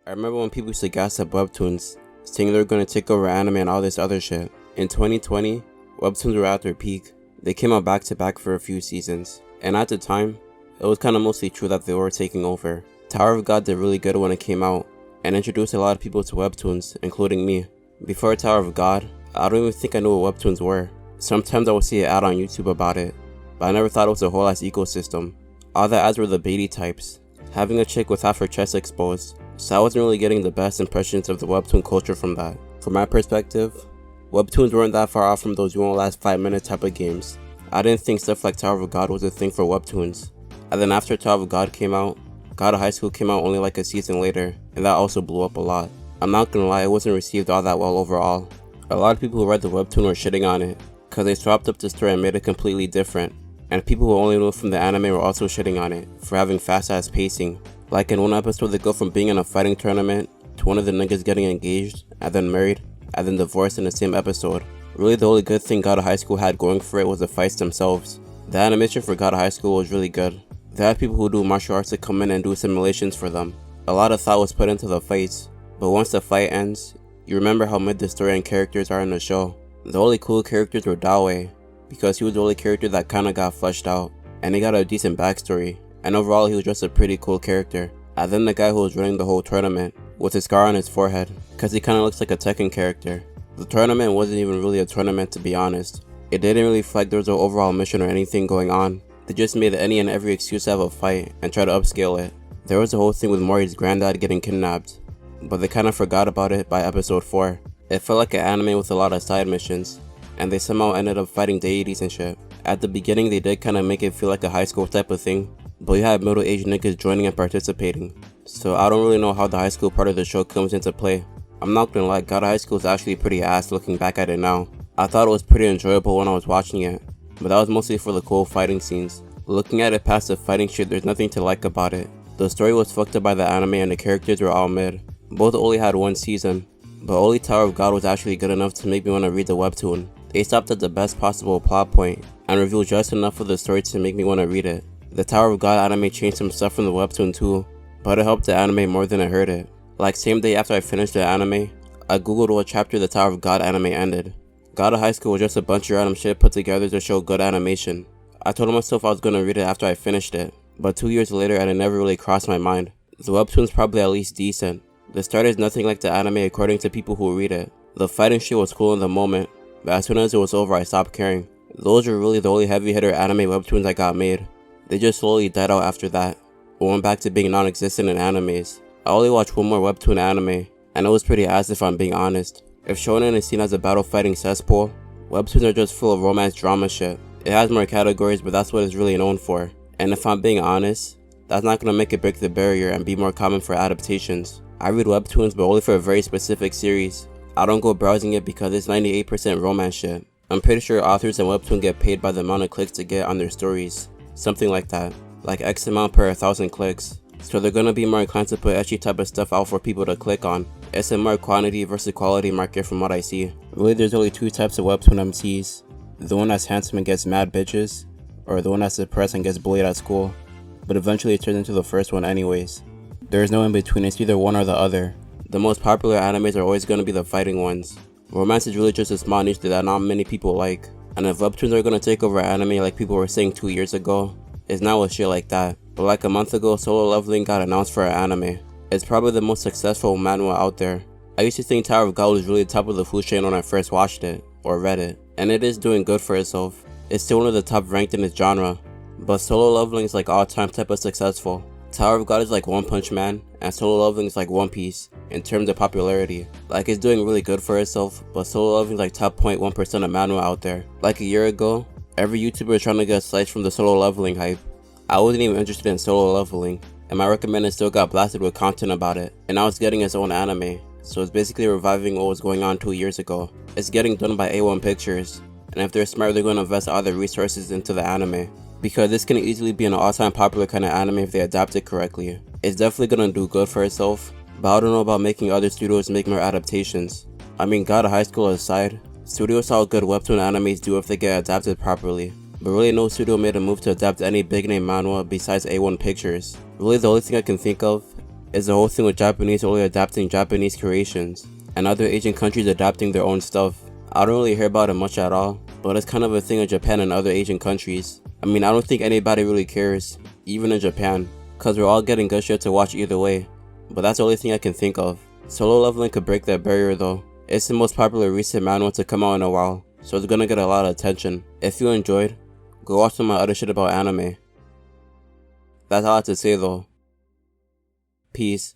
I remember when people used to gas up Webtoons, saying they were going to take over anime and all this other shit. In 2020, Webtoons were at their peak. They came out back to back for a few seasons, and at the time, it was kinda mostly true that they were taking over. Tower of God did really good when it came out, and introduced a lot of people to Webtoons, including me. Before Tower of God, I don't even think I knew what Webtoons were. Sometimes I would see an ad on YouTube about it, but I never thought it was a whole ass ecosystem. All the ads were the baity types, having a chick with half her chest exposed, so I wasn't really getting the best impressions of the Webtoon culture from that. From my perspective, Webtoons weren't that far off from those you won't last 5 minutes type of games. I didn't think stuff like Tower of God was a thing for Webtoons. And then after Tower of God came out, God of High School came out only like a season later, and that also blew up a lot. I'm not gonna lie, it wasn't received all that well overall. A lot of people who read the Webtoon were shitting on it, cause they swapped up the story and made it completely different. And people who only knew from the anime were also shitting on it, for having fast ass pacing. Like in one episode they go from being in a fighting tournament, to one of the niggas getting engaged, and then married, and then divorced in the same episode. Really the only good thing God of High School had going for it was the fights themselves. The animation for God of High School was really good. They had people who do martial arts to come in and do simulations for them. A lot of thought was put into the fights, but once the fight ends, you remember how mid the story and characters are in the show. The only cool characters were Dawe, because he was the only character that kinda got fleshed out, and he got a decent backstory, and overall he was just a pretty cool character. And then the guy who was running the whole tournament, with a scar on his forehead, cause he kinda looks like a Tekken character. The tournament wasn't even really a tournament, to be honest. It didn't really feel like there was an overall mission or anything going on. They just made any and every excuse to have a fight and try to upscale it. There was the whole thing with Mori's granddad getting kidnapped, but they kinda forgot about it by episode 4. It felt like an anime with a lot of side missions, and they somehow ended up fighting deities and shit. At the beginning they did kinda make it feel like a high school type of thing, but you had middle-aged niggas joining and participating. So I don't really know how the high school part of the show comes into play. I'm not gonna lie, God of High School is actually pretty ass looking back at it now. I thought it was pretty enjoyable when I was watching it, but that was mostly for the cool fighting scenes. Looking at it past the fighting shit, there's nothing to like about it. The story was fucked up by the anime and the characters were all mid. Both only had one season, but only Tower of God was actually good enough to make me want to read the webtoon. They stopped at the best possible plot point, and revealed just enough of the story to make me want to read it. The Tower of God anime changed some stuff from the webtoon too, but it helped the anime more than it hurt it. Like same day after I finished the anime, I googled what chapter the Tower of God anime ended. God of High School was just a bunch of random shit put together to show good animation. I told myself I was gonna read it after I finished it, but 2 years later and it never really crossed my mind. The webtoon's probably at least decent. The start is nothing like the anime according to people who read it. The fighting shit was cool in the moment, but as soon as it was over I stopped caring. Those were really the only heavy hitter anime webtoons I got made. They just slowly died out after that, or went back to being non-existent in animes. I only watched one more webtoon anime, and it was pretty ass if I'm being honest. If shonen is seen as a battle fighting cesspool, webtoons are just full of romance drama shit. It has more categories, but that's what it's really known for. And if I'm being honest, that's not gonna make it break the barrier and be more common for adaptations. I read webtoons, but only for a very specific series. I don't go browsing it because it's 98% romance shit. I'm pretty sure authors and webtoon get paid by the amount of clicks they get on their stories. Something like that. Like X amount per 1,000 clicks. So they're gonna be more inclined to put ecchi type of stuff out for people to click on. It's a more quantity versus quality market from what I see. Really there's only 2 types of webtoon MCs. The one that's handsome and gets mad bitches, or the one that's depressed and gets bullied at school. But eventually it turns into the first one anyways. There is no in between, it's either one or the other. The most popular animes are always gonna be the fighting ones. Romance is really just a small niche that not many people like. And if webtoons are gonna take over anime like people were saying 2 years ago, it's not with shit like that. But like a month ago, Solo Leveling got announced for an anime. It's probably the most successful manhwa out there. I used to think Tower of God was really top of the food chain when I first watched it, or read it. And it is doing good for itself. It's still one of the top ranked in its genre. But Solo Leveling is like all time type of successful. Tower of God is like One Punch Man, and Solo Leveling is like One Piece, in terms of popularity. Like it's doing really good for itself, but Solo Leveling is like top 0.1% of manhwa out there. Like a year ago, every YouTuber was trying to get a slice from the Solo Leveling hype. I wasn't even interested in Solo Leveling, and my recommended still got blasted with content about it, and now it's getting its own anime, so it's basically reviving what was going on 2 years ago. It's getting done by A1 Pictures, and if they're smart they're going to invest all their resources into the anime, because this can easily be an all-time popular kind of anime if they adapt it correctly. It's definitely going to do good for itself, but I don't know about making other studios make more adaptations. I mean, God of High School aside, studios saw how good webtoon animes do if they get adapted properly. But really no studio made a move to adapt any big name manhwa besides A1 Pictures. Really the only thing I can think of is the whole thing with Japanese only adapting Japanese creations, and other Asian countries adapting their own stuff. I don't really hear about it much at all, but it's kind of a thing in Japan and other Asian countries. I mean, I don't think anybody really cares, even in Japan, cause we're all getting good shit to watch either way. But that's the only thing I can think of. Solo Leveling could break that barrier though. It's the most popular recent manhwa to come out in a while, so it's gonna get a lot of attention. If you enjoyed, go watch some of my other shit about anime. That's all I have to say though. Peace.